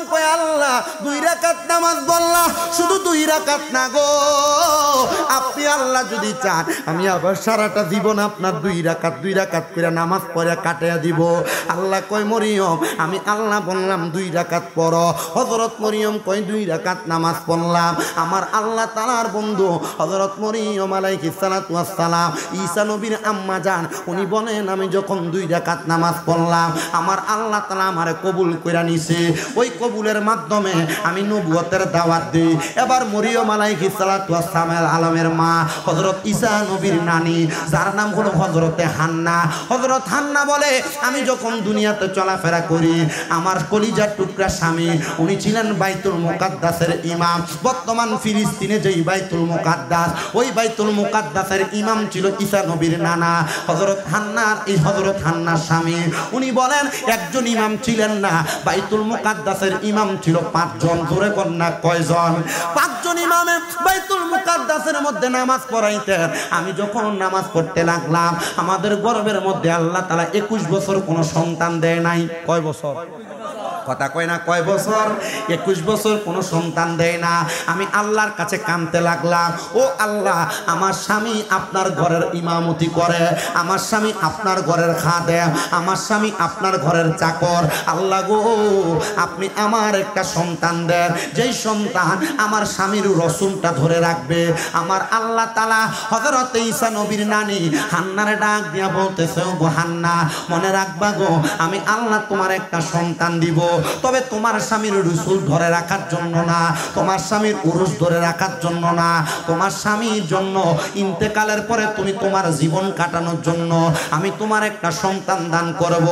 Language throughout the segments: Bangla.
মরিয়ম কয় আল্লাহ 2 রাকাত নামাজ বললা, শুধু 2 রাকাত না গো, আপনি আল্লাহ যদি চান আমি আবার সারাটা জীবন আপনার 2 রাকাত করে নামাজ পড়ে কাটিয়ে দিব। আল্লাহ কয় মরিয়ম আমি আল্লাহ বললাম 2 রাকাত পড়ো। হযরত মরিয়ম কয় 2 রাকাত নামাজ পড়লাম। আমার আল্লাহ তাআলার বন্ধু হযরত মরিয়ম আলাইহিস সালাতু ওয়াস সালাম ঈসা নবীর আম্মা জান উনি বলেন আমি যখন 2 রাকাত নামাজ পড়লাম আমার আল্লাহ তাআলা আমারে কবুল কইরা নিছে। ওই কবুলের মাধ্যমে আমি নবুয়তের দাওয়াত দেই। এবার মরিয়ম আলাইহিস সালাতু ওয়াস সালামের আলমের মা হযরত ঈসা নবীর নানি যার নাম হলো হযরতে হান্না। হযরত হান্না বলে আমি যখন দুনিয়াতে চলাফেরা করি আমার কলিজার টুকরা স্বামী উনি ছিলেন বাইতুল মুকাদ্দাসের ইমাম। বর্তমান ফিলিস্তিনে যেই বাইতুল মুকাদ্দাস ওই বাইতুল মুকাদ্দাসের ইমাম ছিল ঈসা নবীর নানা হযরত হান্নার। এই হযরত হান্নার স্বামী উনি বলেন একজন ইমাম ছিলেন না, বাইতুল মুকাদ্দাসের ইমাম ছিল 5 জন। জোরে কন্যা কয়জন? 5 জন ইমামে বাইতুল মুকাদ্দাসের মধ্যে নামাজ পড়াইতেন। আমি যখন নামাজ পড়তে লাগলাম আমাদের গর্ভের মধ্যে আল্লাহ তাআলা 21 বছর কোনো সন্তান দেয় নাই। কয় বছর? কথা কয় না কয় বছর? 21 বছর কোনো সন্তান দেয় না। আমি আল্লাহর কাছে কাঁদতে লাগলাম, ও আল্লাহ আমার স্বামী আপনার ঘরের ইমামতি করে, আমার স্বামী আপনার ঘরের খাদেম, আমার স্বামী আপনার ঘরের চাকর। আল্লাহ গো আপনি আমার একটা সন্তান দেন যেই সন্তান আমার স্বামীর রসুমটা ধরে রাখবে। আমার আল্লাহ তাআলা হযরত ঈসা নবীর নানি হান্নারে ডাক দিয়া বলতেছে ও গো হান্না মনে রাখবা গো আমি আল্লাহ তোমার একটা সন্তান দিব, তবে তোমার স্বামীর রসুল ধরে রাখার জন্য না, তোমার স্বামীর উরুস ধরে রাখার জন্য না, তোমার স্বামীর জন্য ইন্তেকালের পরে তুমি তোমার জীবন কাটানোর জন্য আমি তোমার একটা সন্তান দান করব।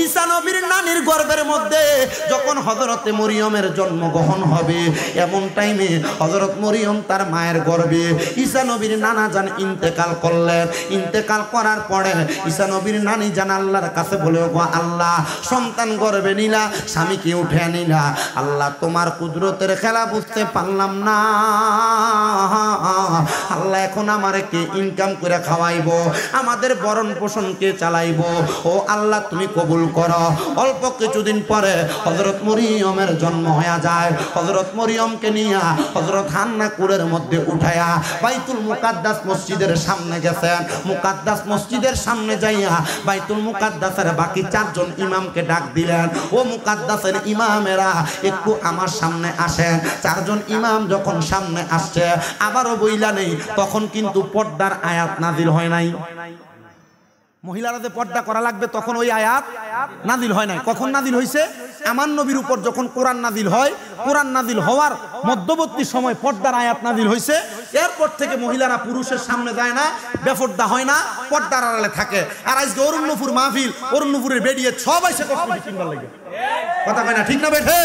ঈসা নবীর নানির গর্ভের মধ্যে যখন হযরতে মরিয়মের জন্মগ্রহণ হবে এমন টাইমে হযরত মরিয়ম তার মায়ের গর্ভে ঈসা নবীর নানা জান ইন্তেকাল করলেন। ইন্তেকাল করার পরে ঈসা নবীর নানি জান আল্লাহর কাছে বলে গো আল্লাহ সন্তান গর্ভে নিলা স্বামীকে উঠে নিলা, আল্লাহ তোমার কুদরতের খেলা বুঝতে পারলাম না, আল্লাহ এখন আমারে কে ইনকাম করে খাওয়াইবো, আমাদের ভরণ পোষণ কে চালাইবো, ও আল্লাহ তুমি কবুল করো। অল্প কিছুদিন পরে হযরত মরিয়মের জন্ম হয়ে যায়। হযরত মরিয়মকে নিয়া হযরত হান্না কুরের মধ্যে উঠায়া বাইতুল মুকাদ্দাস মসজিদের সামনে গেছেন। মুকাদ্দাস মসজিদের সামনে যাইয়া বাইতুল মুকাদ্দাসের বাকি 4 জন ইমামকে ডাক দিলেন, ও মুকাদ্দাসের ইমামেরা একটু আমার সামনে আসেন। 4 জন ইমাম যখন সামনে আসছে আবারও বইলা নেই তখন কিন্তু পর্দার আয়াত নাজিল হয় নাই। মহিলারা যে পর্দা করা লাগবে তখন ওই আয়াত নাজিল হয় নাই। কখন নাজিল হয়েছে? আমার নবীর উপর যখন কোরআন নাজিল হয়, কোরআন নাজিল হওয়ার মধ্যবর্তী সময় পর্দার আয়াত নাজিল হয়েছে। এরপর থেকে মহিলারা পুরুষের সামনে যায় না, বেপর্দা হয় না, পর্দার আড়ালে থাকে। আর আজকে অরুণপুর মাহফিল, অরুণপুরের বেরিয়ে সবাই সে কসমেটিক কিনবার লাগে। কথা কয় না ঠিক না বেঠে?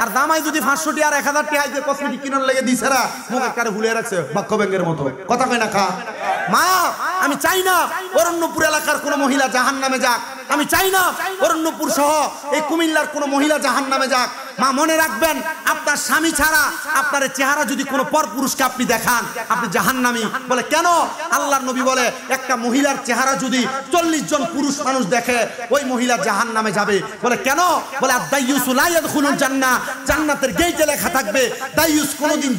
আর দামাই যদি 500 টি আর 1000 টি আজকে কসমেটিক কিনার লেগে দিছে না মুখ একবারে ভুলে রাখছে বাক্য ব্যাংকের মতো। কথা কয় না খা মা আমি চাই না অরণ্যপুর এলাকার কোনো মহিলা জাহান্নামে যাক, আমি চাই না অরণ্যপুর সহ এই কুমিল্লার কোনো মহিলা জাহান্নামে যাক। মা মনে রাখবেন আপনার স্বামী ছাড়া আপনার চেহারা যদি কোনো পরপুরুষকে আপনি দেখান আপনি জাহান্নামী। বলে কেন? আল্লাহর নবী বলে একটা মহিলার চেহারা যদি 40 জন পুরুষ মানুষ দেখে ওই মহিলা জাহান্নামে যাবে। বলে কেন? বলে আদ-দাইয়ুসু লা ইয়াদখুলুল জান্নাহ, জান্নাতের গেটে লেখা থাকবে দাইয়ুস কোনোদিন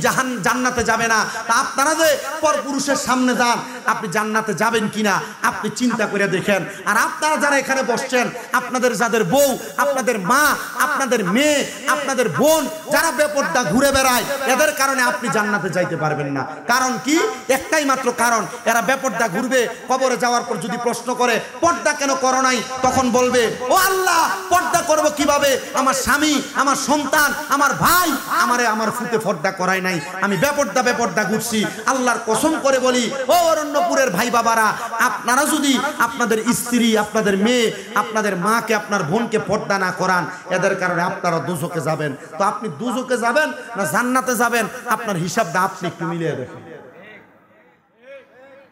জান্নাতে যাবে না। তা আপনারা যে পরপুরুষের সামনে যান আপনি জান্নাতে যাবেন কিনা আপনি চিন্তা করে দেখেন। আর আপনারা যারা এখানে বসছেন আপনাদের যাদের বউ, আপনাদের মা, আপনাদের মেয়ে, আপনাদের বোন যারা বেপর্দা ঘুরে বেড়ায় এদের কারণে আপনি জান্নাতে যাইতে পারবেন না। কারণ কি? একটাই মাত্র কারণ, এরা বেপর্দা ঘুরবে। কবরে যাওয়ার পর যদি প্রশ্ন করে পর্দা কেন করো নাই, তখন বলবে ও আল্লাহ পর্দা করব কিভাবে? আমার স্বামী, আমার সন্তান, আমার ভাই আমারে আমার ফুটে পর্দা করায় নাই, আমি বেপর্দা ঘুরছি। আল্লাহর কসম করে বলি ও অরণ্যপুরের ভাই বাবারা, আপনারা যদি আপনাদের স্ত্রী, আপনাদের মেয়ে, আপনাদের মাকে, আপনার বোনকে পর্দা না করান এদের কারণে আপনারা দুজকে যাবেন। তো আপনি দুজকে যাবেন না জান্নাতে যাবেন আপনার হিসাবটা আপনি একটু মিলিয়ে দেখেন।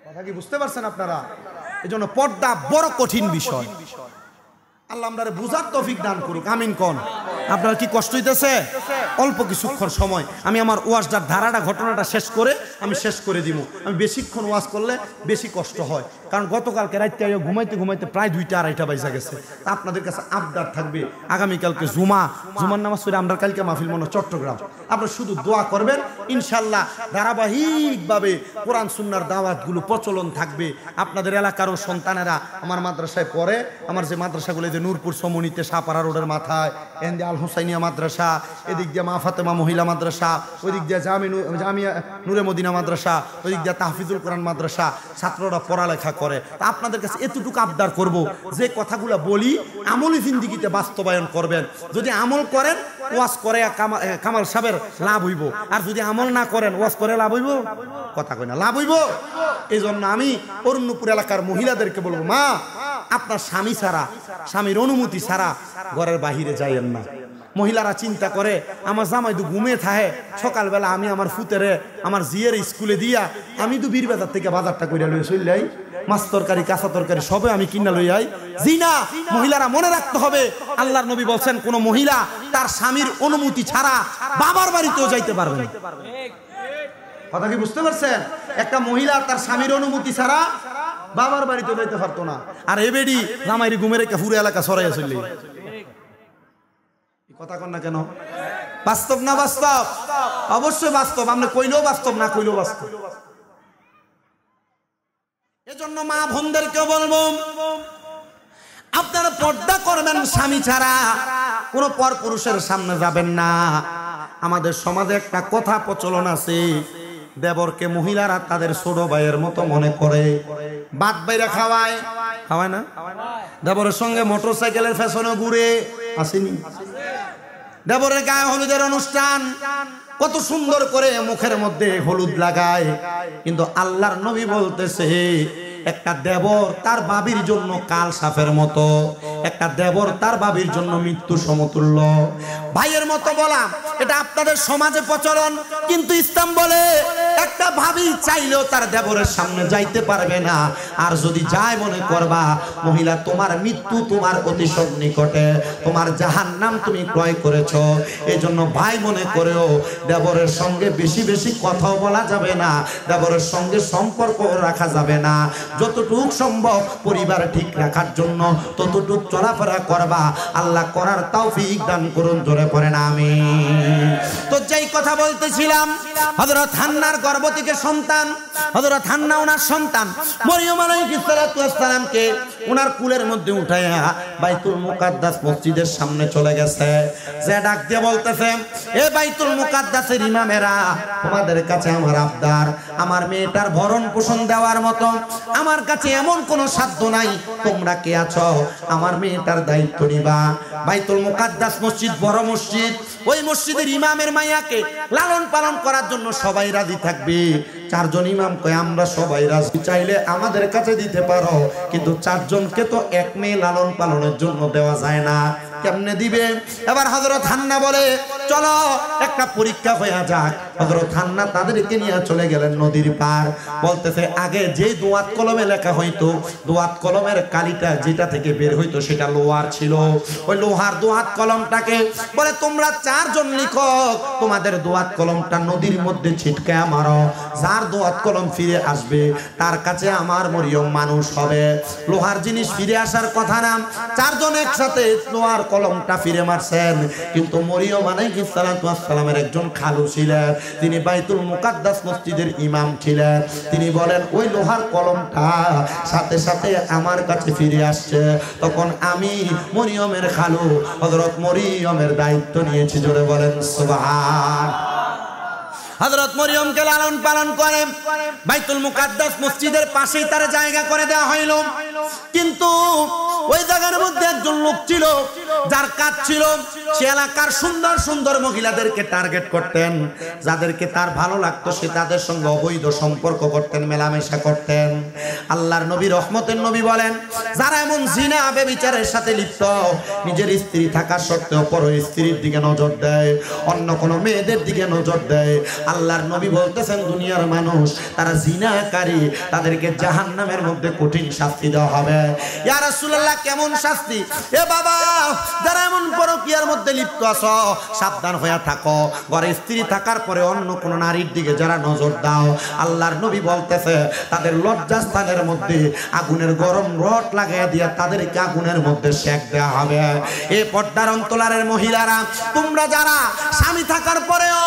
কথা কি বুঝতে পারছেন আপনারা? এজন্য পর্দা বড় কঠিন বিষয়। আল্লাহ আমাদের বুঝার তৌফিক দান করুক, আমিন কোন। আপনার কি কষ্ট হইতেছে? অল্প কিছুক্ষণ সময় আমি আমার ওয়াজটার ধারাটা ঘটনাটা শেষ করে দিব। আমি বেশিক্ষণ ওয়াজ করলে বেশি কষ্ট হয়, কারণ গতকালকে রাত্রে ঘুমাইতে ঘুমাইতে প্রায় 2টা 2:30 বাজে গেছে। তা আপনাদের কাছে আবদার থাকবে, আগামীকালকে জুমার নামাজ পড়ে আমরা কালকে মাহফিল মনে চট্টগ্রাম, আপনারা শুধু দোয়া করবেন। ইনশাল্লাহ ধারাবাহিকভাবে কোরআন সুন্নাহর দাওয়াতগুলো প্রচলন থাকবে। আপনাদের এলাকারও সন্তানেরা আমার মাদ্রাসায় পড়ে। আমার যে মাদ্রাসাগুলো, যে নূরপুর সমনিতে সাপাড়া রোডের মাথায়, এদিকে আল হুসাইনিয়া মাদ্রাসা, এদিক দিয়ে মা ফাতেমা মহিলা মাদ্রাসা, ওইদিক দিয়ে জামিয়া নূরে মদিনা মাদ্রাসা, ওইদিক দিয়ে তাহফিজুল কোরআন মাদ্রাসা, ছাত্ররা পড়ালেখা করে। তা আপনাদের কাছে এতটুকু আবদার করব, যে কথাগুলো বলি আমলি জিন্দিগিতে বাস্তবায়ন করবেন। যদি আমল করেন, ওয়াজ করে কামাল সাহেবের লাভ হইব, আর যদি আমল না করেন, ওয়াজ করে লাভ হইব? কথা কই না, লাভ হইব? এই জন্য আমি অরুণপুর এলাকার মহিলাদেরকে বলবো, মা আপনার স্বামী ছাড়া, স্বামীর অনুমতি ছাড়া ঘরের বাহিরে যাইয়েন না। মহিলারা চিন্তা করে, আমার জামাই তো ঘুমে থাকে, সকালবেলা আমি আমার ফুতেরে আমার জিয়ের স্কুলে দিয়া আমি তো বীর বাজার থেকে বাজারটা করে লই চললাই, মাছ তরকারি কাঁচা তরকারি সবে আমি কিনা লই আই। জি না, মহিলারা মনে রাখতে হবে, আল্লাহর নবী বলছেন কোন মহিলা তার স্বামীর অনুমতি ছাড়া বাবার বাড়িতেও যাইতে পারবে না। কথা কি বুঝতে পারছেন? একটা মহিলা তার স্বামীর অনুমতি ছাড়া বাবার বাড়িতে যাইতে পারতো না। আর এবেডি জামাইরি ঘুমে রেখে পুরো এলাকা সরাইয়া চললি। কথা কন না কেন? বাস্তব না বাস্তব? অবশ্যই বাস্তব। আপনি কইলেও বাস্তব, না কইলেও বাস্তব। এজন্য মা বোনদেরকে বলবো, আপনারা পর্দা করবেন স্বামী ছাড়া, কোনো পর পুরুষের সামনে যাবেন না। আমাদের সমাজে একটা কথা প্রচলন আছে, দেবরকে মহিলারা তাদের ছোট ভাইয়ের মতো মনে করে, বাদ বাইরে খাওয়ায় না? দেবরের সঙ্গে মোটরসাইকেলের ফ্যাশনে ঘুরে আসেনি? দেবরের গায়ে হলুদের অনুষ্ঠান কত সুন্দর করে মুখের মধ্যে হলুদ লাগায়, কিন্তু আল্লাহর নবী বলতেছে একটা দেবর তার বাবির জন্য কাল সাপের মতো, একটা দেবর তার বাবির জন্য মৃত্যু সমতুল্য। ভাইয়ের মতো বলা এটা আপনাদের সমাজে প্রচলন, কিন্তু ইসলাম বলে একটা ভাবি চাইলেও তার দেবরের সামনে যাইতে পারবে না। আর যদি যায় মনে করবা, মহিলা তোমার মৃত্যু তোমার অতি সন্নিকটে, তোমার জাহান্নাম তুমি ক্রয় করেছ। এই জন্য ভাই মনে করেও দেবরের সঙ্গে বেশি বেশি কথাও বলা যাবে না, দেবরের সঙ্গে সম্পর্ক রাখা যাবে না। যতটুক সম্ভব পরিবার ঠিক রাখার জন্য ততটুক চলাফেরা করবা। আল্লাহ করার তৌফিক দান করুন, জোরে পড়েন আমিন। তো যেই কথা বলতেছিলাম, হযরত হান্নার গর্ভ থেকে সন্তান, হযরত হান্না ওনার সন্তান মরিয়ম আলাইহিস সালাতু ওয়াস সালামকে ওনার কুলের মধ্যে উঠাইয়া বাইতুল মুকাদ্দাস মসজিদের সামনে চলে গেছে। যে ডাক দিয়ে বলতেছে, এ বাইতুল মুকাদ্দাসের ইমামেরা, তোমাদের কাছে আমার আবদার, আমার মেয়েটার ভরণ পোষণ দেওয়ার মতো আমার কাছে এমন কোনো সাধ্য নাই। তোমরা কে আছো, আমার মেয়েটার দায়িত্ব নিবা। বাইতুল মুকাদ্দাস মসজিদ বড় মসজিদ, ওই মসজিদের ইমামের মাইয়াকে লালন পালন করার জন্য সবাই রাজি থাকবে। 4 জন ইমাম কয় আমরা সবাই রাজি, চাইলে আমাদের কাছে দিতে পারো, কিন্তু 4 জনকে তো এক মেয়ে লালন পালনের জন্য দেওয়া যায় না। কেমনে দিবে? এবার হযরত হান্না বলে, চলো একটা পরীক্ষা হয়ে যাক। হযরত হান্না তাদেরকে নিয়ে চলে গেলেন নদীর পার। বলতেছে, আগে যে দোয়াত কলমে লেখা হইতো, দোয়াত কলমের কালিটা যেটা থেকে বের হইতো সেটা লোহার ছিল। ওই লোহার দোয়াত কলমটাকে বলে, তোমরা 4 জন লিখক, তোমাদের দোয়াত কলমটা নদীর মধ্যে ছিটকায়া মারো। যার দোয়াত কলম ফিরে আসবে তার কাছে আমার মরিয়ম মানুষ হবে। লোহার জিনিস ফিরে আসার কথা না। 4 জন একসাথে লোহার কলমটা ফিরে মারছেন, কিন্তু মরিয়ম আলাইহিস সালাতু ওয়াস সালামের একজন খালু ছিলেন, তিনি বাইতুল মুকাদ্দাস মসজিদের ইমাম ছিলেন। তিনি বলেন, ওই লোহার কলমটা সাথে সাথে আমার কাছে ফিরে আসছে। তখন আমি মরিয়মের খালু হযরত মরিয়মের দায়িত্ব নিয়েছি, জোরে বলেন সুবহান। হযরত মরিয়মকে লালন পালন করে বাইতুল মুকাদ্দাস মসজিদের পাশেই তার জায়গা করে দেওয়া হইল। কিন্তু ওই জায়গার মধ্যে একজন লোক ছিল যার কাজ ছিল সে এলাকার সুন্দর সুন্দর মহিলাদেরকে টার্গেট করতেন। যাদেরকে তার ভালো লাগতো সে তাদের সঙ্গে অবৈধ সম্পর্ক করতেন, মেলামেশা করতেন। আল্লাহর নবী রহমতের নবী বলেন, যারা এমন জিনা ব্যভিচারের সাথে লিপ্ত, নিজের স্ত্রী থাকা সত্ত্বেও পর স্ত্রীর দিকে নজর দেয়, অন্য কোনো মেয়েদের দিকে নজর দেয়, আল্লাহর নবী বলতেছেন দুনিয়ার মানুষ তারা জিনাকারী, তাদেরকে জাহান্নামের মধ্যে কঠিন শাস্তি দেওয়া হবে। ইয়া রাসূলুল্লাহ কেমন শাস্তি। এ বাবা, যারা এমন পরকীয়ার মধ্যে লিপ্ত আছো, সাবধান হয়ে থাকো। ঘরে স্ত্রী থাকার পরে অন্য কোন নারীর দিকে যারা নজর দাও, আল্লাহর নবী বলতেছে তাদের লজ্জাস্থানের মধ্যে আগুনের গরম রড লাগাইয়া দিয়া তাদেরকে আগুনের মধ্যে সেক দেওয়া হবে। এ পর্দার অন্তরালের মহিলারা, তোমরা যারা স্বামী থাকার পরেও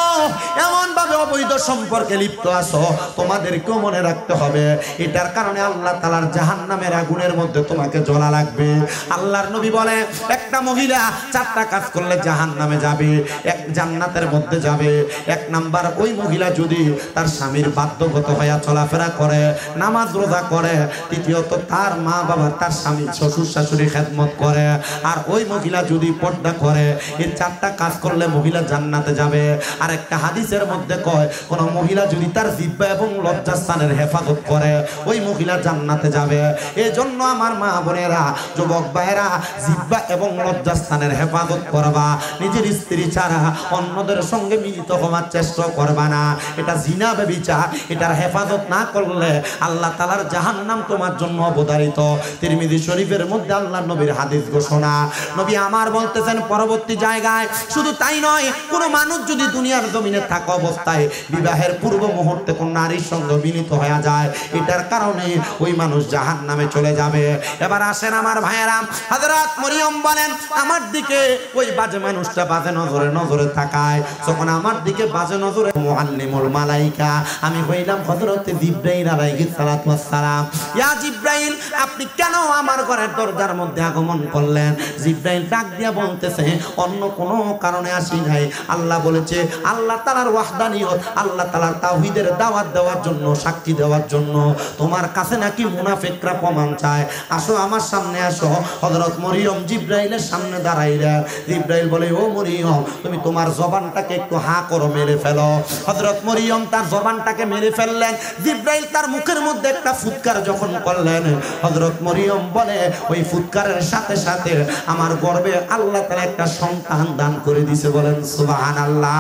এমন ভাবে অবৈধ সম্পর্কে লিপ্ত আছো, তোমাদেরকেও মনে রাখতে হবে এটার কারণে আল্লাহ তাআলার জাহান্নামের আগুনের মধ্যে তোমাকে জ্বলা লাগবে। আল্লাহর নবী বলে একটা মহিলা 4টা কাজ করলে জাহান্নামে যাবে, এক জান্নাতের মধ্যে যাবে। 1 নাম্বার, ওই মহিলা যদি তার স্বামীর বাধ্যগত হয়ে চলাফেরা করে, নামাজ রোজা করে। তৃতীয়ত, তার মা বাবা তার স্বামী শ্বশুর শাশুড়ি খেদমত করে। আর ওই মহিলা যদি পর্দা করে, এই 4টা কাজ করলে মহিলা জান্নাতে যাবে। আর একটা হাদিসের মধ্যে কয়, কোন মহিলা যদি তার জিহ্বা এবং লজ্জাস্থানের হেফাজত করে, ওই মহিলা জান্নাতে যাবে। এই জন্য আমার মা বোনেরা, যুবক ভাইরা, জিহ্বা এবং লজ্জাস্থানের হেফাজত করবা। নিজের স্ত্রী ছাড়া অন্যদের সঙ্গে মিলিত হওয়ার চেষ্টা করবা না। এটা জিনা ব্যভিচার, এটার হেফাজত না করলে আল্লাহ তাআলার জাহান্নাম তোমার জন্য অবধারিত। তিরমিজি শরীফের মধ্যে আল্লাহর নবীর হাদিস ঘোষণা। নবী আমার বলতেছেন পরবর্তী জায়গায়, শুধু তাই নয়, কোন মানুষ যদি দুনিয়ার জমিনে থাকা অবস্থায় বিবাহের পূর্ব মুহূর্তে কোন নারীর সঙ্গে মিলিত হয়ে যায়, এটার কারণে ওই মানুষ জাহান্নামে চলে যাবে। এবার আসেন আমার ভাইয়েরা, হযরত মরিয়ম বলেন, আমার দিকে ওই বাজে মানুষটা বাজে নজরে তাকায়। যখন আমার দিকে বাজে নজরে, মুআল্লিমুল মালাইকা, আমি হইলাম হযরত জিবরাইল আলাইহিস সালাতু ওয়াস সালাম। ইয়া জিবরাইল, আপনি কেন আমার ঘরের দরজার মধ্যে আগমন করলেন? জিবরাইল ডাক দিয়া বলতেছে, অন্য কোনো কারণে আসি নাই। আল্লাহ বলেছে, আল্লাহ তাআলার ওয়াহদানিয়ত, আল্লাহ তাআলার তাওহীদের দাওয়াত দেওয়ার জন্য, সাক্ষী দেওয়ার জন্য। তোমার কাছে নাকি মুনাফিকরা প্রমাণ চায়, আসো আমার সামনে আসো। হযরত মরিয়ম জিবরাইলের সামনে দাঁড়াইলেন। জিবরাইল বলে, ও মরিয়ম, তুমি তোমার জবানটাকে একটু হা করো, মেরে ফেলো। হযরত মরিয়ম তার জবানটাকে মেরে ফেললেন। জিবরাইল তার মুখের মধ্যে একটা ফুৎকার যখন করলেন, হযরত মরিয়ম বলে, ওই ফুৎকারের সাথে সাথে আমার গর্ভে আল্লাহ তাআলা একটা সন্তান দান করে দিয়েছে। বলেন সুবহানাল্লাহ।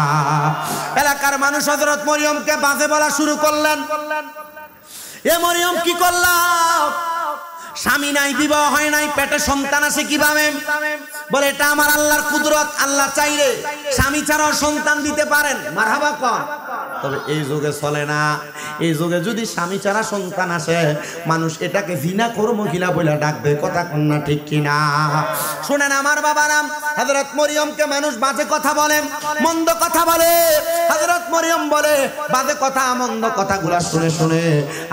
এলাকার মানুষ হযরত মরিয়মকে বাজে বলা শুরু করলেন। এ মরিয়ম কি করলাম? স্বামী নাই, বিবাহ হয় নাই, পেটে সন্তান আছে কিভাবে? বলে, এটা আমার আল্লাহর কুদরত। আল্লাহ চাইলে স্বামী ছাড়াও সন্তান দিতে পারেন। মারহাবা কর। তবে এই যুগে চলে না। এই যুগে যদি স্বামী ছাড়া সন্তান আসে, মানুষ এটাকে জিনাখোর মহিলা বলে ডাকবে। কথা কোন না, ঠিক কিনা? শুনেন আমার বাবারাম, হযরত মরিয়মকে মানুষ বাজে কথা বলে, মন্দ কথা বলে। হযরত মরিয়ম বলে, বাজে কথা, মন্দ কথাগুলা শুনে শুনে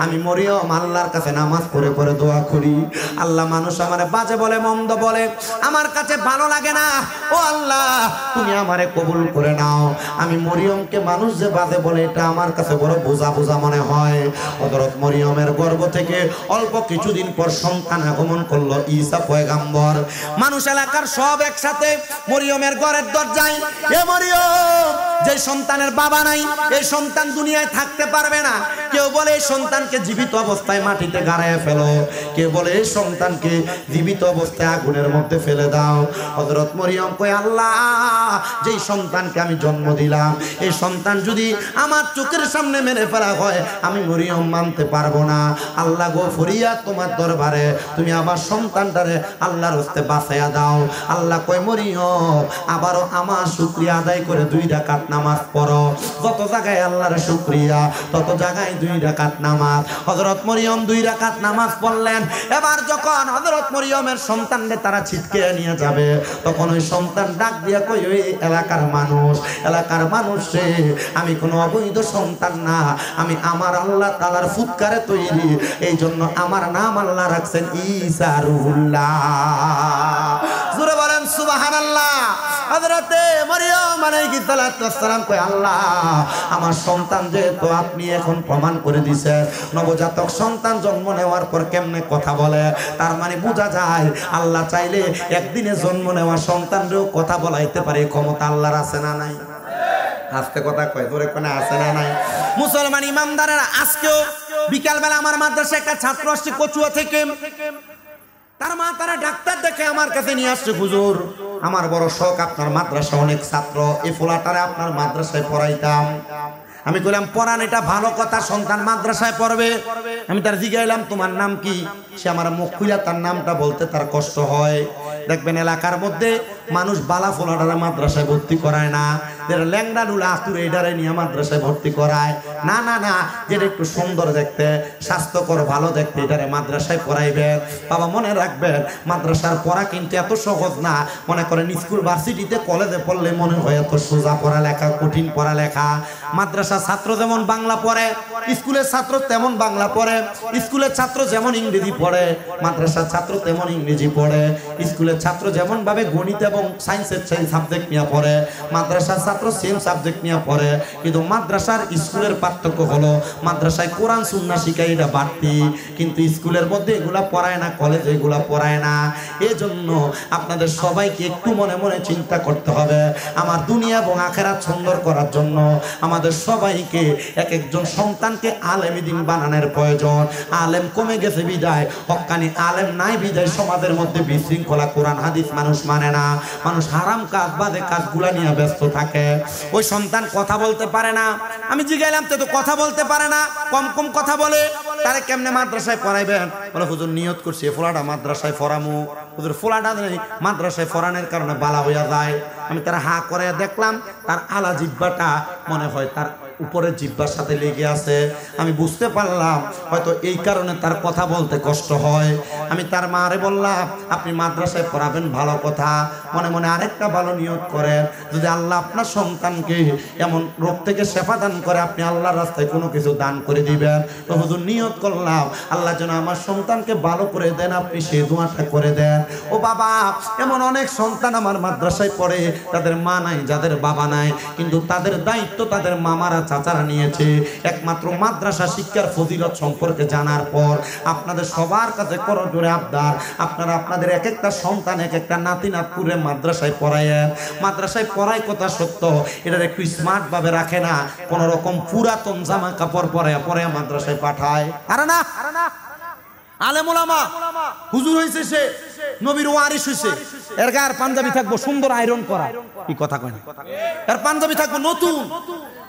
আমি মরিয়ম আল্লাহর কাছে নামাজ পড়ে পড়ে দোয়া করি। আল্লাহ, মানুষ আমারে বাজে বলে, মন্দ বলে, আমার কাছে ভালো লাগে না। ও আল্লাহ, তুমি আমারে কবুল করে নাও। আমি মরিয়মকে মানুষ যে বাজে বলে, এটা আমার কাছে বড় বোঝা বোঝা মনে হয়। হযরত মরিয়মের গর্ভ থেকে অল্প কিছুদিন পর সন্তান আগমন করলো, ঈসা পয়গাম্বর। মানুষ এলাকার সব একসাথে মরিয়মের ঘরের দরজায়, এ মরিয়ম, যে সন্তানের বাবা নাই, এই সন্তান দুনিয়ায় থাকতে পারবে না। কেউ বলে এই সন্তানকে জীবিত অবস্থায় মাটিতে গাড়ায় ফেলো, কেউ বলে এই সন্তানকে জীবিত অবস্থায় আগুনের মধ্যে ফেলে দাও। হযরত মরিয়ম কয়, আল্লাহ, যেই সন্তানকে আমি জন্ম দিলাম, এই সন্তান যদি আমার চোখের সামনে মেরে ফেলা হয়, আমি মরিয়ম মানতে পারবো না। আল্লাহ গো, ফরিয়াদ তোমার দরবারে, তুমি আমার সন্তানটারে আল্লাহর হস্তে বাঁচাইয়া দাও। আল্লাহ কয়, মরিয়ম, আবারও আমার শুকরিয়া আদায় করে 2 রাকাত নামাজ পড়ো। যত জায়গায় আল্লাহর শুকরিয়া, তত জায়গায় 2 রাকাত নামাজ। হযরত মরিয়ম 2 রাকাত নামাজ পড়লেন। এবার যখন হযরত মরিয়মের সন্তানকে তারা ছিটকে নিয়ে যাবে, তখন ওই সন্তান ডাক দিয়া কই, ওই এলাকার মানুষ রে, আমি কোনো অবৈধ সন্তান না, আমি আমার আল্লাহ তাআলার ফুৎকারে তৈরি। এই জন্য আমার নাম আল্লাহ রাখছেন ঈসা রুহুল্লাহ। জোরে বলেন সুবহানাল্লাহ। হযরতে মরিয়ম আলাইহিস সালাতু ওয়াস সালাম কয়, আল্লাহ, আমার সন্তান যেহেতু আপনি এখন প্রমাণ করে দিয়েছেন, নবজাতক সন্তান জন্ম নেওয়ার পর কেমনে কথা বলে, তার মানে বোঝা যায় আল্লাহ চাইলে একদিনে জন্ম নেওয়া সন্তানরেও কথা বলাইতে পারে। ক্ষমতা আল্লাহর আছে না নাই? আজকে কথা কয়, তোরে কোনে আছে না নাই? মুসলমান ইমামদারেরা, আজকেও বিকালবেলা আমার মাদ্রাসায় একটা ছাত্র আসছে কচুয়া থেকে। তার মা তারা ডাক্তার দেখে আমার কাছে নিয়ে আসছে, হুজুর, আমার বড় শখ, আপনার মাদ্রাসা অনেক ছাত্র, এই ফোলাটারে আপনার মাদ্রাসায় পড়াইতাম। আমি কইলাম পড়ান, এটা ভালো কথা, সন্তান মাদ্রাসায় পড়বে। আমি তার জিজ্ঞাইলাম তোমার নাম কি? সে আমার মুখ খুইলা তার নামটা বলতে তার কষ্ট হয়। দেখবেন এলাকার মধ্যে মানুষ বালা ফোলাটারে মাদ্রাসায় ভর্তি করায় না, যেটা ল্যাংড়া লুলা আতুরে এটারে নিয়ে মাদ্রাসায় ভর্তি করায় না। না না, যেটা একটু সুন্দর দেখতে, স্বাস্থ্যকর, ভালো দেখতে, এটারে মাদ্রাসায় পড়াইবেন। বাবা মনে রাখবেন, মাদ্রাসার পড়া কিন্তু এত সহজ না। মনে করেন স্কুল ভার্সিটিতে কলেজে পড়লে মনে হয় এত সোজা পড়ালেখা, কঠিন পড়ালেখা। মাদ্রাসার ছাত্র যেমন বাংলা পড়ে, স্কুলের ছাত্র তেমন বাংলা পড়ে। স্কুলের ছাত্র যেমন ইংরেজি পড়ে, মাদ্রাসার ছাত্র তেমন ইংরেজি পড়ে। স্কুলের ছাত্র যেমন ভাবে গণিত এবং সায়েন্সের সাবজেক্ট নিয়ে পড়ে, মাদ্রাসার ছাত্র সেম সাবজেক্ট নিয়ে পড়ে। কিন্তু মাদ্রাসার স্কুলের পার্থক্য হলো, মাদ্রাসায় কোরআন সুন্নাহ শিখায়, এটা বাড়তি, কিন্তু স্কুলের মধ্যে এগুলা পড়ায় না, কলেজে এগুলা পড়ায় না। এজন্য আপনাদের সবাইকে একটু মনে মনে চিন্তা করতে হবে, আমার দুনিয়া এবং আখিরাত সুন্দর করার জন্য আমাদের সবাইকে এক একজন সন্তানকে আলেম দ্বীন বানানোর প্রয়োজন। আলেম কমে গেছে বিদায়, হক্কানি আলেম নাই বিদায় সমাজের মধ্যে বিশৃঙ্খলা, কোরআন হাদিস মানুষ মানে না, মানুষ হারাম কাজ বাদে কাজগুলা নিয়ে ব্যস্ত থাকে। ওই সন্তান কথা বলতে পারে না। আমি জিজ্ঞাইলাম তো কথা বলতে পারে না, কম কম কথা বলে, তারে কেমনে মাদ্রাসায় পড়াইবেন? বলে হুজুর নিয়ত করছি ফোলাটা মাদ্রাসায় পড়ামু। হুজুর ফোলাটা মাদ্রাসায় পড়ানোর কারণে বালা হইয়া যায়। আমি তার হা করে দেখলাম, তার আলা জিব্বাটা মনে হয় তার উপরের জিব্বার সাথে লেগে আছে। আমি বুঝতে পারলাম হয়তো এই কারণে তার কথা বলতে কষ্ট হয়। আমি তার মারে বললাম, আপনি মাদ্রাসায় পড়াবেন ভালো কথা, মনে মনে আরেকটা ভালো নিয়ত করেন, যদি আল্লাহ আপনার সন্তানকে এমন রোগ থেকে শেফা দান করে, আপনি আল্লাহর রাস্তায় কোনো কিছু দান করে দিবেন। তো হুজুর নিয়ত করলাম, আল্লাহ যেন আমার সন্তানকে ভালো করে দেন, আপনি সেই দোয়াটা করে দেন। ও বাবা, এমন অনেক সন্তান আমার মাদ্রাসায় পড়ে, তাদের মা নাই, যাদের বাবা নাই, কিন্তু তাদের দায়িত্ব তাদের মামারা চাচারা নিয়েছে। একমাত্র মাদ্রাসা শিক্ষার ফজিলত সম্পর্কে জানার পর আপনাদের সবার কাছে করো জোরে আবদার, আপনারা আপনাদের এক একটা সন্তান, এক একটা নাতি নাতপুরে মাদ্রাসায় পড়ায়েন। মাদ্রাসায় পড়াই কথা সত্য, এটার একটু স্মার্ট ভাবে রাখে না, কোন রকম পুরাতন জামা কাপড় পরে মাদ্রাসায় পাঠায়। আরে না, আলেম ওলামা হুজুর হইছে, সে নবীর ওয়ারিস হইছে, এর গায়ের পাঞ্জাবি থাকবো সুন্দর আয়রন করা, কি কথা কয় না, এর পাঞ্জাবি থাকবো নতুন,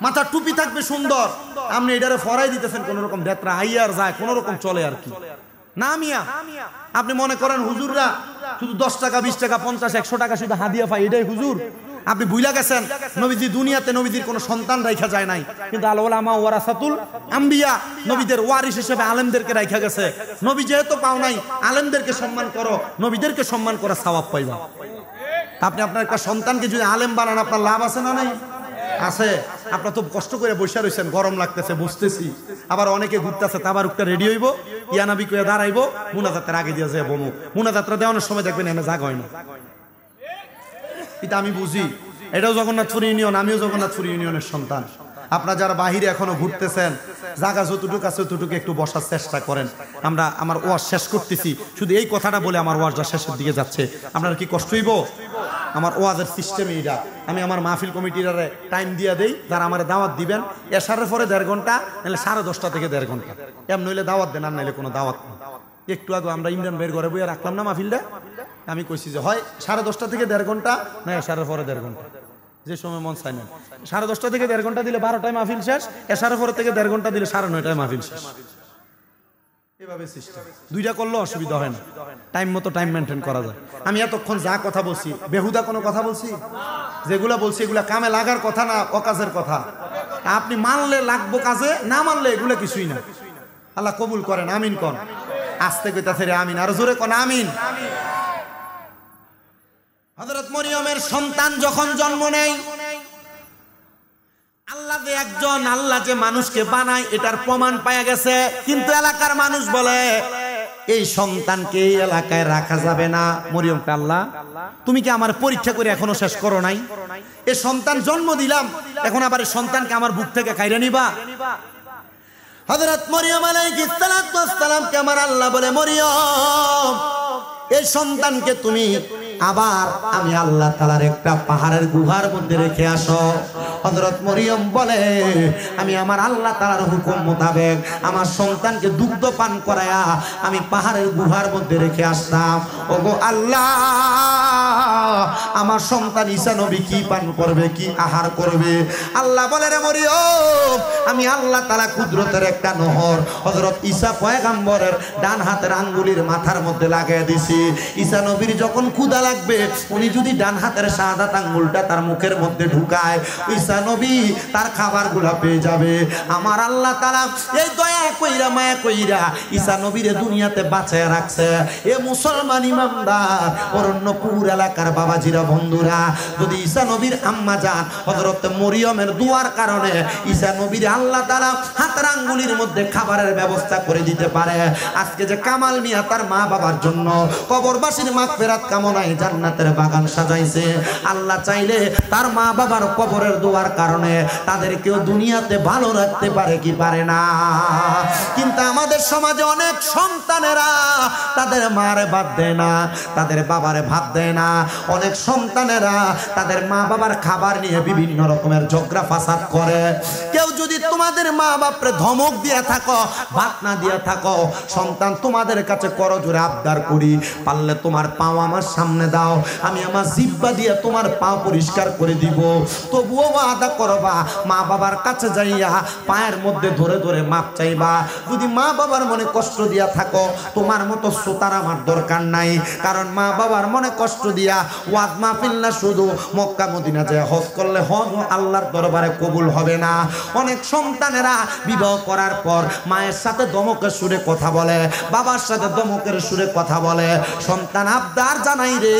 মাথার টুপি থাকবে সুন্দর। আপনি এটারে ফরাই দিতেছেন কোন রকম ভেতরা আইয়ার যায়, কোন রকম চলে আর কি না মিয়া। আপনি মনে করেন হুজুররা শুধু 10 টাকা 20 টাকা 50 100 টাকা শুধু হাদিয়া পায়, এটাই হুজুর? আপনি ভুইলা গেছেন নবীজি দুনিয়াতে নবীজির কোনো সন্তান রাখা যায় নাই, কিন্তু আল উলামা ওয়ারাসাতুল আম্বিয়া, নবীদের ওয়ারিস হিসেবে আলেমদেরকে রাখা গেছে। নবী যেহেতু পাও নাই, আলেমদেরকে সম্মান করো, নবীদেরকে সম্মান করা সওয়াব পাইবা। আপনি আপনার একটা সন্তানকে যদি আলেম বানান, আপনার লাভ আছে না নাই? আছে। আপনার তো কষ্ট করে বসে রয়েছেন, গরম লাগতেছে বুঝতেছি, আবার অনেকে ঘুরতেছে, তাবারুকটা রেডি হইব, ইয়ানাবি কইয়া দাঁড়াইবো, মুনাজাতের আগে দিয়ে যায় বমু, মুনাজাতটা দেওয়ানোর সময় দেখবেন এনে জাগ হয় না। এটা আমি বুঝি, এটাও জগন্নাথপুর ইউনিয়ন, আমিও জগন্নাথপুর ইউনিয়নের সন্তান। আপনারা যারা বাহিরে এখনো ঘুরতেছেন, জায়গা যতটুকু আছে ততটুকু একটু বসার চেষ্টা করেন। আমরা আমার ওয়াজ শেষ করতেছি, শুধু এই কথাটা বলে আমার ওয়াজটা শেষের দিকে যাচ্ছে। আপনার কি কষ্ট হইব? আমার ওয়াজের সিস্টেম এইটা, আমি আমার মাহফিল কমিটির টাইম দিয়ে দেই, যারা আমার দাওয়াত দিবেন এশারের পরে 1.5 ঘন্টা, নাহলে 10:30 থেকে 1.5 ঘন্টা, এমন নইলে দাওয়াত দেন, আর নাইলে কোনো দাওয়াত নেই। একটু আগে আমরা ইমরান ভাইয়ের ঘরে বইয়া রাখলাম না মাহফিলটা, আমি কইছি যে হয় 10:30 থেকে 1.5 ঘন্টা, না এশারের পরে 1.5 ঘন্টা, যে সময় মন চায় না। 10:30 থেকে 1.5 ঘন্টা দিলে 12টায় মাহফিল শেষ, এশারের পরে থেকে 1.5 ঘন্টা দিলে 9:30টায় মাহফিল শেষ। এভাবে সিস্টেম, দুইটা করলে অসুবিধা হয় না, টাইম মতো টাইম মেনটেন করা যায়। আমি এতক্ষণ যা কথা বলছি, বেহুদা কোনো কথা বলছি? যেগুলা বলছি এগুলা কামে লাগার কথা না, অকাজের কথা। আপনি মানলে লাগবো কাজে, না মানলে এগুলা কিছুই না। আল্লাহ কবুল করেন, আমিন কন। আস্তে কইতাছে রে আমিন, আর জোরে কন আমিন। হযরত মরিয়মের সন্তান যখন জন্ম নেয়, আল্লাহ যে একজন, আল্লাহ যে মানুষকে বানায় এটার প্রমাণ পাওয়া গেছে, কিন্তু এলাকার মানুষ বলে এই সন্তানকে এই এলাকায় রাখা যাবে না। মরিয়মকে আল্লাহ, তুমি কি আমার পরীক্ষা করে এখনো শেষ করো নাই? এই সন্তান জন্ম দিলাম, এখন আবার এই সন্তানকে আমার বুক থেকে কাইরা নিবা? হযরত মরিয়ম আলাইহিস সালাতু ওয়াস সালামকে আমার আল্লাহ বলে, মরিয়ম এই সন্তানকে তুমি আবার আমি আল্লাহ তাআলার একটা পাহাড়ের গুহার মধ্যে রেখে আসো। হযরত মরিয়ম বলে আমি আমার আল্লাহ তাআলার হুকুম মোতাবেক আমার সন্তানকে দুগ্ধ পান করায়া আমি পাহাড়ের গুহার মধ্যে রেখে আসলাম। ওগো আল্লাহ, আমার সন্তান ঈসা নবী কি পান করবে, কি আহার করবে? আল্লাহ বলে রে মরিয়ম, আমি আল্লাহ তাআলা কুদরতের একটা নহর হযরত ঈসা পয়গম্বরের ডান হাতের আঙ্গুলের মাথার মধ্যে লাগিয়ে দিছি। ঈসা নবীর যখন ক্ষুধা লাগবে, উনি যদি ডান হাতের শাহাদাত আঙ্গুলটা তার মুখের মধ্যে ঢুকায়, ঈসা নবী তার খাবারগুলো পেয়ে যাবে। আমার আল্লাহ তাআলা এই দয়া কইরা মায়া কইরা ঈসা নবীর দুনিয়াতে বাঁচায় রাখছে। এ মুসলমান ইমানদার অরণ্যপুর এলাকার বাবাজিরা, বন্ধুরা, যদি ঈসা নবীর আম্মা জান হযরত মরিয়মের দুয়ার কারণে ঈসা নবীর আল্লাহ তাআলা হাতের আঙ্গুলের মধ্যে খাবারের ব্যবস্থা করে দিতে পারে, আজকে যে কামাল মিয়া তার মা বাবার জন্য কবরবাসীর মাগফিরাত কামনায় জান্নাতের বাগান সাজাইছে, আল্লাহ চাইলে তার মা বাবার কবরের দুয়ার কারণে তাদেরকেও দুনিয়াতে ভালো রাখতে পারে কি পারে না? কিন্তু আমাদের সমাজে অনেক সন্তানেরা তাদের মারে ভাত দেয় না, তাদের বাবারে ভাত দেয় না। অনেক সন্তানেরা তাদের মা বাবার খাবার নিয়ে বিভিন্ন রকমের ঝগড়া ফাসাদ করে। কেউ যদি তোমাদের মা বাপরে ধমক দিয়ে থাকো, ভাত না দিয়ে থাকো, সন্তান তোমাদের কাছে করজোরে আবদার করি, পারলে তোমার পাও আমার সামনে দাও, আমি আমার জিহ্বা দিয়ে তোমার পা পরিষ্কার করে দিব, তবুও ওয়াদা করবা মা বাবার কাছে যাইয়া পায়ের মধ্যে ধরে ধরে মাপ চাইবা। যদি মা বাবার মনে কষ্ট দিয়া থাকো, তোমার মতো শ্রোতার আমার দরকার নাই, কারণ মা বাবার মনে কষ্ট দিয়া ওয়াজ মাহফিল না, শুধু মক্কা মদিনা যায় হজ করলে হজ আল্লাহর দরবারে কবুল হবে না। অনেক সন্তানেরা বিবাহ করার পর মায়ের সাথে দমকের সুরে কথা বলে, বাবার সাথে দমকের সুরে কথা বলে, সন্তান আবদার জানাই রে।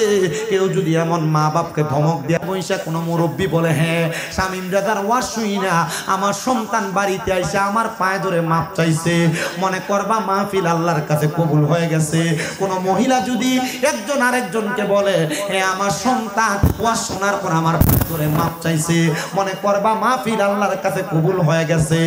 কেউ যদি এমন মা বাপকে ধমক দিয়ে বৈশা কোনো মুরব্বী বলে, হ্যাঁ শামীম রাজার ওয়াজ শুই না, আমার সন্তান বাড়িতে আইসা আমার পায়ে ধরে মাপ চাইছে, মনে করবা মাহফিল আল্লাহর কাছে কবুল হয়ে গেছে। কোনো মহিলা যদি একজন আরেকজনকে বলে, হ্যাঁ আমার সন্তান ওয়াজ শোনার পর আমার পায়ে ধরে মাপ চাইছে, মনে করবা মাহফিল আল্লাহর কাছে কবুল হয়ে গেছে।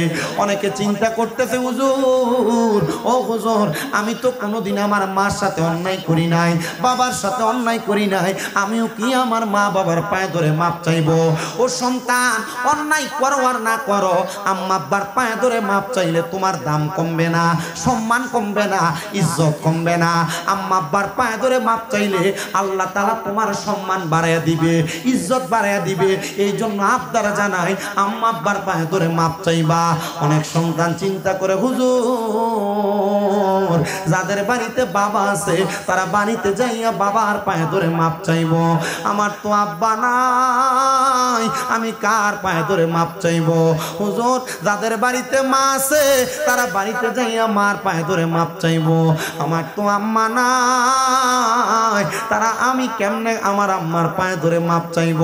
অনেকে চিন্তা করতেছে, হুজুর ও হুজুর, আমি তো কোনোদিন আমার মার সাথে অন্যায় করি নাই, বাবার সাথে অন্যায় করি নাই, আমিও কি আমার মা বাবার পায়ে ধরে মাপ চাইবো? ও সন্তান, অন্যায় করো আর না করো, আম্মা আব্বার পায়ে ধরে মাপ চাইলে তোমার দাম কমবে না, সম্মান কমবে না, ইজ্জত কমবে না। আম্মা আব্বার পায়ে ধরে মাপ চাইলে আল্লাহ তাআলা তোমার সম্মান বাড়াইয়া দিবে, ইজ্জত বাড়াইয়া দিবে। এই জন্য আবদার জানাই, আম্মা আব্বার পায়ে ধরে মাপ চাইবা। অনেক সন্তান চিন্তা করে, হুজুর যাদের বাড়িতে বাবা আছে তারা বাড়িতে যাইয়া বাবার পায়ে ধরে মাপ চাইব, আমার তো আব্বা নাই, আমি কার পায়ে ধরে মাপ চাইব? হুজুর যাদের বাড়িতে মা আছে তারা বাড়িতে যাইয়া মার পায়ে ধরে মাপ চাইব, আমার তো আম্মা নাই, তারা আমি কেমনে আমার আম্মার পায়ে ধরে মাপ চাইব?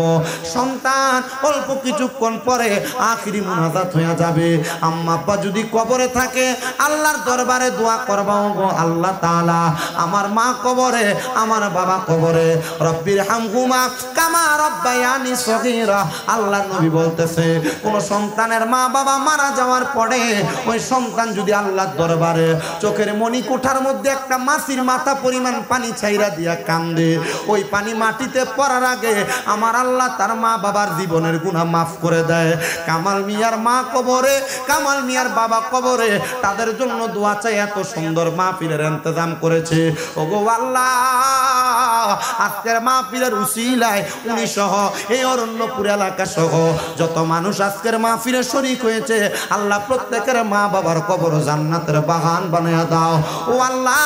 সন্তান অল্প কিছুক্ষণ পরে আখিরি মুনাজাত হয়ে যাবে। আম্মা আব্বা যদি কবরে থাকে, আল্লাহর দরবারে দোয়া করবা, গো আল্লাহ তাআলা আমার মা কবরে, আমার বাবা কবরে, রব্বির হামহুমা কামা রব্বায়ানি সগীরা। আল্লাহর নবী বলতেছে, কোন সন্তানের মা বাবা মারা যাওয়ার পরে ওই সন্তান যদি আল্লাহর দরবারে চোখের মনি কোঠার মধ্যে একটা মাছির মাথা পরিমাণ পানি ছাইরা দিয়া কান্দে, ওই পানি মাটিতে পড়ার আগে আমার আল্লাহ তার মা বাবার জীবনের গুনাহ মাফ করে দেয়। কামাল মিয়ার মা কবরে, কামাল মিয়ার বাবা কবরে, তাদের জন্য দোয়া চাই, এত সুন্দর মাহফিলের ইন্তজাম করেছে। ওগো আল্লাহ, আজকের মাহফিলের উসিলায় উনি সহ এই অরণ্যপুর এলাকা সহ যত মানুষ আজকের মাহফিলে শরীক হয়েছে, আল্লাহ প্রত্যেকের মা বাবার কবর জান্নাতের বাগান বানিয়ে দাও। ও আল্লাহ,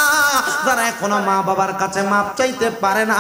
যারা এখনো মা বাবার কাছে মাপ চাইতে পারে না,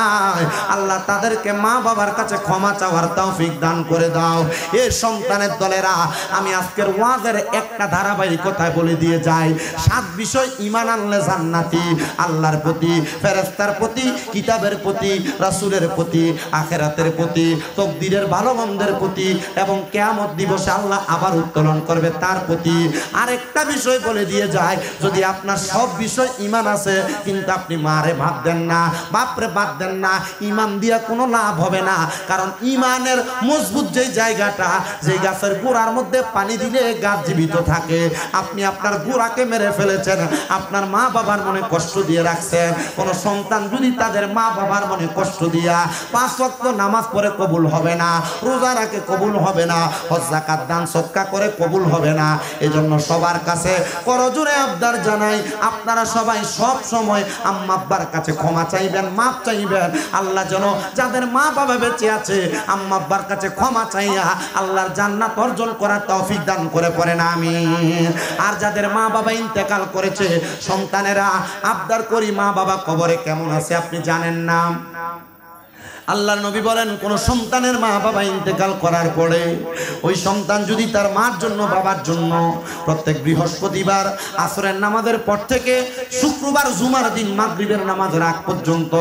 আল্লাহ তাদেরকে মা বাবার কাছে ক্ষমা চাওয়ার তৌফিক দান করে দাও। এর সন্তানের দলেরা, আমি আজকের ওয়াজের একটা ধারাবাহিকতায় বলে দিয়ে যাই, 7 বিষয় ঈমান আনলে জান্নাতি, আল্লাহর প্রতি, ফেরেশতার প্রতি, কিতাবের প্রতি, রাসূলের প্রতি, আখিরাতের প্রতি, তাকদীরের ভালো মন্দের বান্দাদের প্রতি এবং কিয়ামত দিবসে আল্লাহ আবার উত্তোলন করবে তার প্রতি। আরেকটা বিষয় বলে দিয়ে যায়, যদি আপনার সব বিষয় ঈমান আছে কিন্তু আপনি মারে ভাত দেন না, বাপরে ভাত দেন না, ঈমান দিয়া কোনো লাভ হবে না। কারণ ঈমানের মজবুত যে জায়গাটা, যে গাছের গোড়ার মধ্যে পানি দিলে গাছ জীবিত থাকে, আপনি আপনার গোড়াকে মেরে ফেলেছেন, আপনার মা বাবার মনে কষ্ট দিয়ে রাখছেন। কোন সন্তান যদি তাদের মা বাবার মনে কষ্ট দিয়া 5 ওয়াক্ত নামাজ পড়ে কবুল হবে না, রোজা রাখে কবুল হবে না, হজ যাকাত দান সদকা করে কবুল হবে না। এজন্য সবার কাছে করজোরে আবদার জানাই, আপনারা সবাই সব সময় আম্মা আব্বার কাছে ক্ষমা চাইবেন, মাপ চাইবেন। আল্লাহ যেন যাদের মা বাবা বেঁচে আছে আম্মা আব্বার কাছে ক্ষমা চাইয়া আল্লাহর জান্নাত অর্জন করার তৌফিক দান করে পড়েন আমিন। আর যাদের মা বাবা ইন্তেকাল করেছে, সন্তানেরা আবদার করি, মা বাবা কবরে কেমন আছে আপনি জানেন না? আল্লাহর নবী বলেন, কোন সন্তানের মা বাবা ইন্তেকাল করার পরে ওই সন্তান যদি তার মার জন্য বাবার জন্য প্রত্যেক বৃহস্পতিবার আসরের নামাজের পর থেকে শুক্রবার জুমার দিন মাগরিবের নামাজের আগ পর্যন্ত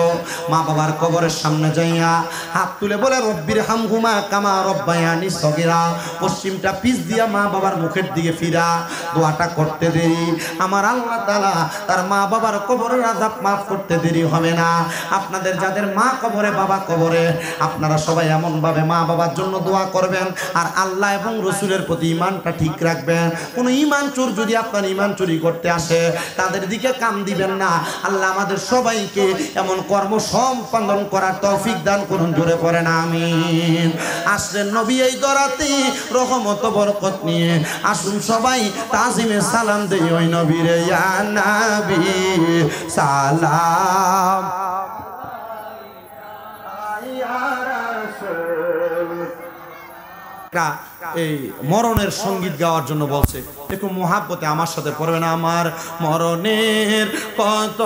মা বাবার কবরের সামনে যাইয়া হাত তুলে বলে রব্বির হামহুমা কামা রব্বায়ানি সগীরা, পশ্চিমটা পিছ দিয়া মা বাবার মুখের দিকে ফিরা দোয়াটা করতে দেরি আমার আল্লাহ তাআলা তার মা বাবার কবরের আযাব মাফ করতে দেরি হবে না। আপনাদের যাদের মা কবরে বাবা কবরে, আপনারা সবাই এমন ভাবে মা বাবার জন্য দোয়া করবেন আর আল্লাহ এবং রসুলের প্রতি ঈমানটা ঠিক রাখবেন। কোন ঈমান চোর যদি আপনার ঈমান চুরি করতে আসে তাদের দিকে কান দিবেন না। আল্লাহ আমাদের সবাইকে এমন কর্ম সম্পাদন করার তৌফিক দান করুন, জোরে পড়েন আমিন। আসলেন নবী এই দরাতে রহমত বরকত নিয়ে, আসুন সবাই তাজিমে সালাম দেই ওই নবীরে, ইয়া নবী সালাম। এই মরণের সঙ্গীত গাওয়ার জন্য বলছে, একটু মোহাব্বতে আমার সাথে পড়বেন। আমার মরণের কত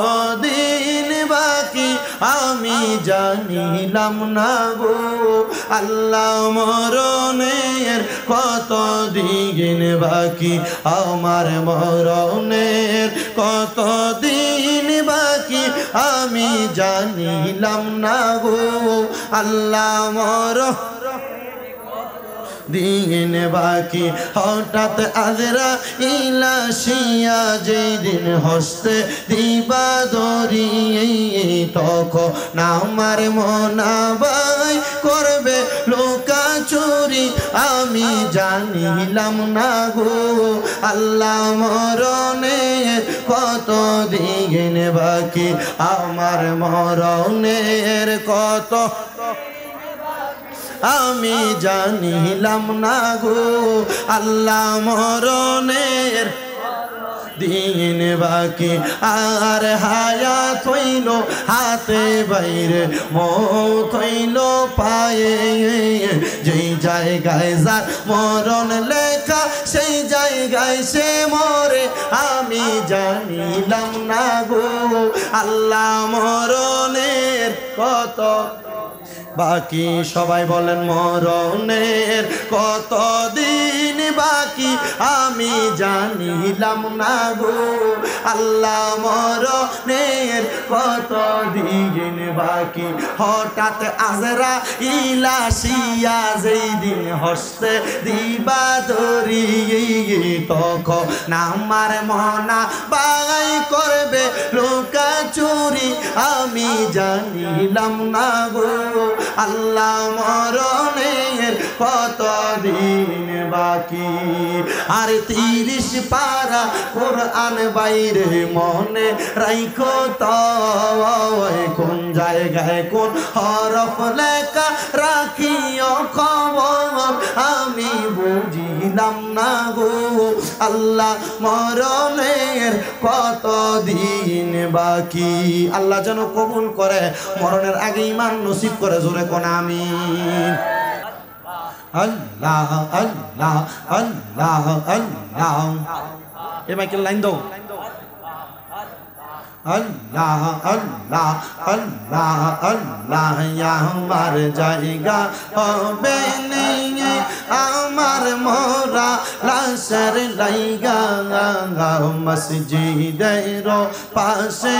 দিন বাকি আমি জানিলাম না গো আল্লাহ, মরণের কত দিন বাকি আমার, মরণের কত দিন বাকি আমি জানিলাম না গো আল্লাহ, মরণ দিন বাকি। হঠাৎ আজরা ইলাশিয়া যেই দিন হস্তে দিবা দরি, তখন আমার মনাবাই করবে লোকা চুরি আমি জানিলাম না গো আল্লাহ, মরণের কত দিন বাকি আমার, মরণের কত আমি জানিলাম না গো আল্লাহ, মরণের দিন বাকি। আর হায়াত হইল হাতে বাইরে, মৌত হইল পায়ে, যেই জায়গায় যার মরণ লেখা সেই জায়গায় সে মরে আমি জানিলাম না গো আল্লাহ, মরণের কত বাকি। সবাই বলেন মরণের কত দিন বাকি আমি জানিলাম না গো আল্লাহ, মরণের কত দিন বাকি। হঠাৎ আজরা ইলাশিয়া যেই দিন হস্তে দিবা দরি, তখন আমার মনা বাই করবে লোকা চুরি আমি জানিলাম না গো আল্লাহ, মরণের কত দিন বাকি। আর 30 পারা কোরআন বাইরে মনে রাইখো তো, কোন জায়গায় কোন হরফ লেখা রাখিও খবর আমি বুঝিলাম না গো আল্লাহ, মরণের কত দিন বাকি। আল্লাহ যেন কবুল করে, মরণের আগে ঈমান নসিব করে, জোরে কোন আমিন। আল্লাহ আল্লাহ আল্লাহ আল্লাহ, এ মাইকেল লাইন দাও। আল্লাহ আল্লাহ আল্লাহ আল্লাহ, আমার জায়গা হবে নেই আমার মোরা লাশের লাইগা মসজিদের পাশে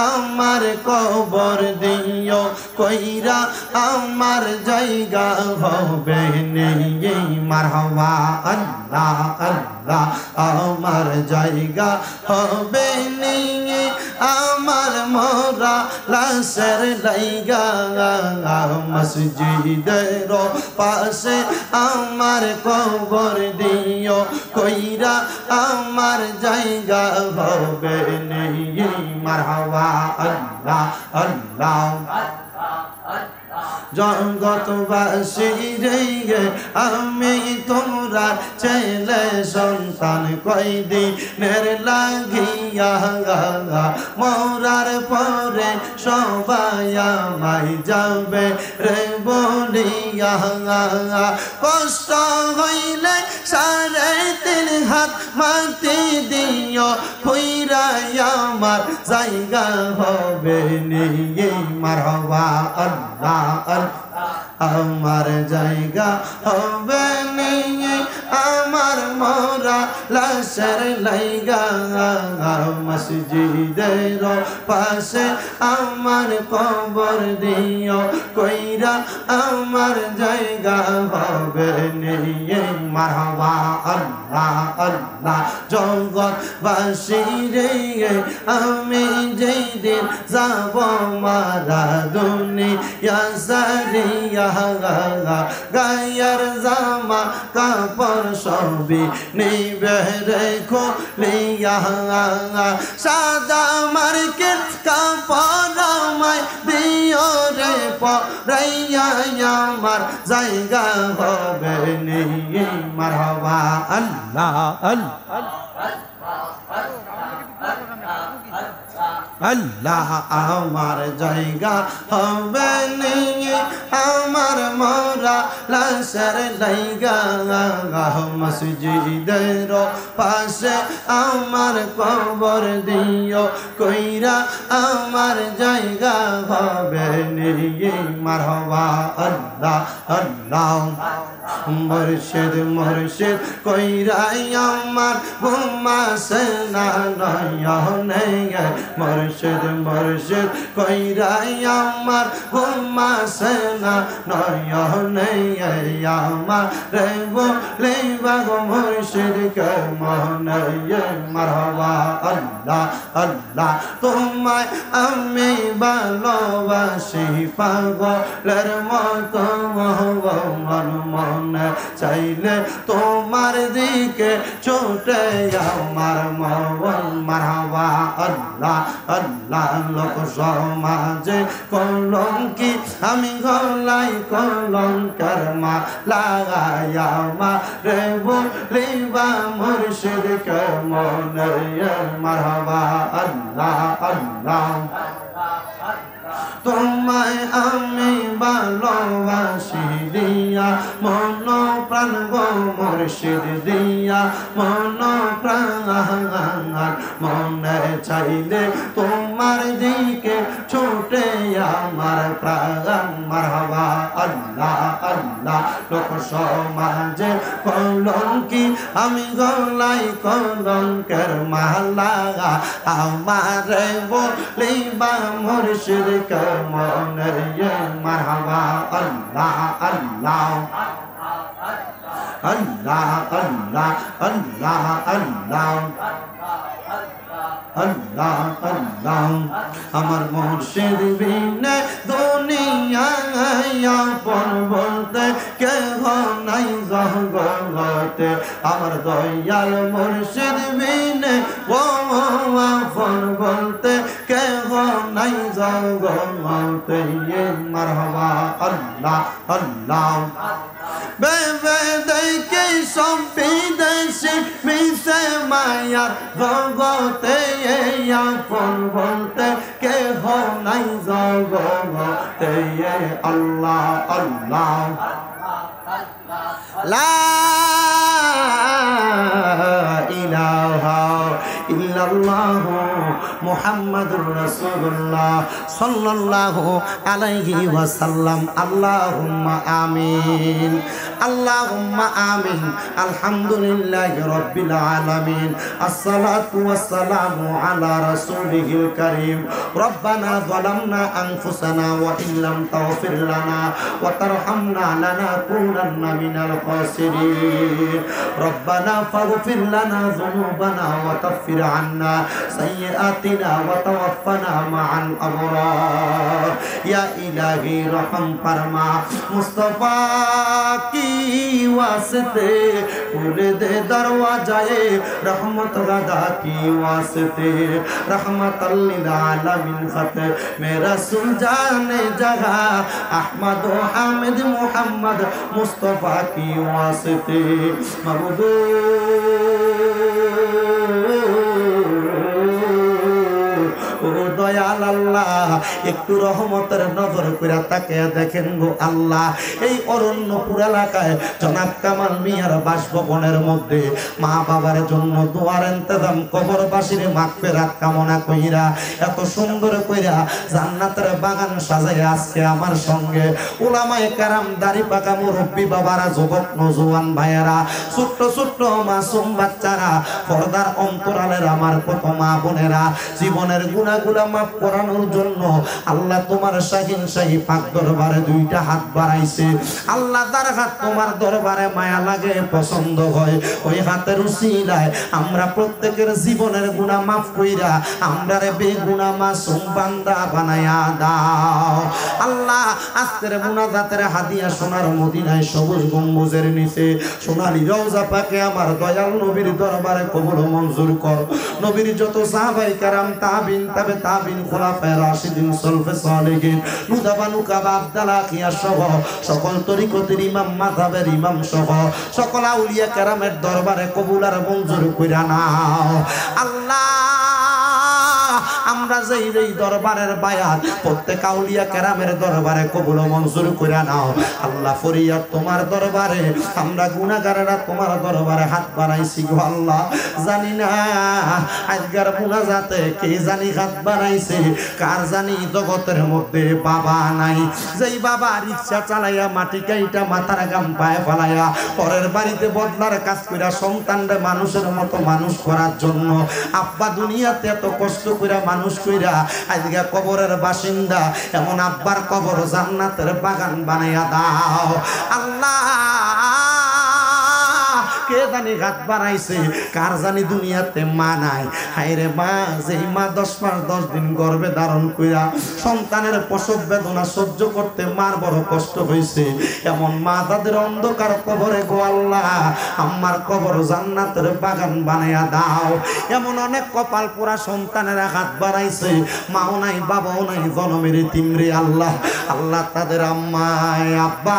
আমার কবর দিও কইরা আমার জায়গা হবে নেই মারহাবা আল্লাহ আল্লাহ আমার জায়গা হবে নেই আমার মোরা লাশের লাইগা মসজিদের পাশে আমার কবর দিও কইরা আমার জায়গা হবে নেই মারহাবা আল্লাহ আল্লাহ জগৎবাসী রে আমি তোমরা ছেলে সন্তান কয়দিনের লাগিয়া মরার পরে সবাই আমায় যাবে রে বলিয়া কষ্ট হইলে 3.5 হাত মাটি দিও কইরাই আমার জায়গা হবে নেই মারহাবা আল্লাহ আমার জায়গা হবে নেই আমার মোরা লাশের লাইগা মসজিদের পাশে আমার কবর দিও কইরা আমার জায়গা হবে নেই মারহাবা আল্লাহ আল্লাহ জগৎবাসী রে আমি যেই দিন যাব মারা দুনিয়া সারিয়া গায়ের জামা কাপড় সবই নিবে রেখো লিয়া সাদা মার্কেট কাপড় আমায় দিও রে পরাইয়া আমার জায়গা হবে নেই মারহাবা আল্লাহ আল্লাহ আল্লাহ আমার জায়গা হবে নেই আমার মোরা লাশের লাইগা মসজিদের পাশে আমার কবর দিও কইরা আমার জায়গা হবে নেই মারহাবা আল্লাহ আল্লাহ মুর্শিদ মুর্শিদ কইরাই আমার ঘুমাসে না নয়নে মুর্শিদ মুর্শিদ কইরাই আমার ঘুমাসে না নয়নে আমার রে বলে বাগো মুর্শিদ কে মনে মারহাবা আল্লাহ আল্লাহ তোমায় আমি ভালোবাসি পাগলের মতো মন মনে চাইলে তোমার দিকে ছোটে আমার মন মারহাবা আল্লাহ আল্লাহ লোক সমাজে কলঙ্কি আমি গলাই কলঙ্কার মা লাগায়া মা রে বলিবা মুর্শিদ কে মনে মারহাবা আল্লাহ আল্লাহ তোমায় আমি ভালোবাসি দিয়া মন প্রাণ গো মুর্শিদ দিয়া মন প্রাণ মনে চাইলে তোমার দিকে ছোটে আমার প্রাণ মারহাবা আল্লাহ আল্লাহ লোক সমাজে কলঙ্কি আমি গলাই কলঙ্কের মালা আমার বলিবা মুর্শিদ কে মনে মারহাবা আল্লাহ আল্লাহ আল্লাহ আল্লাহ আল্লাহ আল্লাহ আল্লাহ আল্লাহ আমার মুর্শিদ বিনে দুনিয়ায় আপন বলতে কেহ নাই জগতে আমার দয়াল মুর্শিদ বিনে ও আপন বলতে কেহ নাই জগতে মারহাবা আল্লাহ আল্লাহ বেবে দেখে সব বিদেশি মিশে মায়ার জগতে আপন বলতে কেহ নাই জগতে আল্লাহ আল্লাহ লা ইলাহা ইল্লাল্লাহ মুহাম্মাদুর রাসূলুল্লাহ সাল্লাল্লাহু আলাইহি ওয়াসাল্লাম। আল্লাহুম্মা আমিন, আল্লাহুম্মা আমিন। আলহামদুলিল্লাহি রাব্বিল আলামিন। আসসালাতু ওয়াসসালামু আলা রাসূলিহিল কারীম। রব্বানা যালামনা আনফুসানা ওয়া ইল্লাম তাগফির লানা ওয়া তারহামনা লানাকুনান্না মিনাল খাসিরিন। রব্বানা ফাগফির লানা যুনুবানা ওয়া কাফির আন্না সাইয়্যাতিনা ওয়া তাওয়াফানা মা'আল আবরার। ইয়া ইলাহি রহম ফরমা, মুস্তাফা কি वास्ते खोल दे दरवाजाए रहमत गदा की वास्ते। रहमतल लिल आलमीन खत मेरा सुन जाने जगह अहमद हामिद मुहम्मद मुस्तफा की वास्ते। मबूदो দয়াল আল্লাহ, একটু রহমতের নজর করে তাকিয়ে দেখেন গো আল্লাহ। এই অরণ্যপুর এলাকায় জনাব কামাল মিয়ার বাসভবনের মধ্যে মা বাবার জন্য দোয়ার ইন্তজাম, কবরবাসীর মাগফিরাত কামনা কইরা এত সুন্দর কইরা জান্নাতের বাগান সাজায় আজকে আমার সঙ্গে উলামায়ে কেরাম, দাড়ি পাকা মুরব্বী বাবারা, যুবক নওজোয়ান ভাইয়েরা, ছোট্ট ছোট্ট মাসুম বাচ্চারা, পর্দার অন্তরালের আমার কত মা বোনেরা, জীবনের গুনাহগুলো মাফ করানোর জন্য আল্লাহ তোমার শাহিন শাহী পাক দরবারে দুইটা হাত বাড়াইছে। আল্লাহ তার হাত তোমার দরবারে মায়া লাগে, পছন্দ হয়। ওই হাতের উসিলায় আমরা প্রত্যেকের জীবনের গুনাহ মাফ কইরা আমরারে বেগুনাহ মাসুম বান্দা বানায়া দাও আল্লাহ। আজকের মুনাজাতের হাদিয়া সোনার মদিনায় সবুজ গম্বুজের নিচে সোনালী রওজা পাকে আমার দয়াল নবীর দরবারে কবুল মঞ্জুর কর। নবীর যত সাহাবায়ে কেরাম, তাবিন, তাবে তাবিন, খুলাফায়ে রাশিদিন, সলফে সালেহিন, নুদাবা নুকাবা, আব্দাল্লাহ খিয়া সহ সকল তরিকতের ইমাম, মাযহাবের ইমাম সহ সকল আউলিয়া কেরামের দরবারে কবুল আর মঞ্জুর কইরা নাও আল্লাহ। আমরা যেই দরবারের বায়াত প্রত্যেক আউলিয়া কেরামের দরবারে কবুল মঞ্জুর করে নাও আল্লাহ। ফরিয়াদ তোমার দরবারে, আমরা গুনাহগারেরা তোমার দরবারে হাত বাড়াইছি গো আল্লাহ। জানি না আজকের মুনাজাতে কে জানি হাত বাড়াইছে, কার জানি জগতের মধ্যে বাবা নাই। যেই বাবা রিকশা চালাইয়া মাটি কাইটা মাথার গাম পায়ে ফেলাইয়া পরের বাড়িতে বদলার কাজ কইরা সন্তানরে মানুষের মতো মানুষ করার জন্য আব্বা দুনিয়াতে এত কষ্ট কইরা মানুষ কইরা আজকে কবরের বাসিন্দা, এমন আব্বার কবর জান্নাতের বাগান বানাইয়া দাও আল্লাহ। কে জানি হাত বাড়াইছে, কার জানি দুনিয়াতে মা নাই। হায়রে মা, যেই মা 10 মাস 10 দিন গর্ভে ধারণ কইরা সন্তানের প্রসব বেদনা সহ্য করতে মার বড় কষ্ট হইছে, এমন মা তাদের অন্ধকার কবরে গো আল্লাহ আমার কবর জান্নাতের বাগান বানাইয়া দাও। এমন অনেক কপাল পোড়া সন্তানেরা হাত বাড়াইছে, মাও নাই বাবাও নাই, জনমের তিমরে আল্লাহ। আল্লাহ তাদের আম্মা আব্বা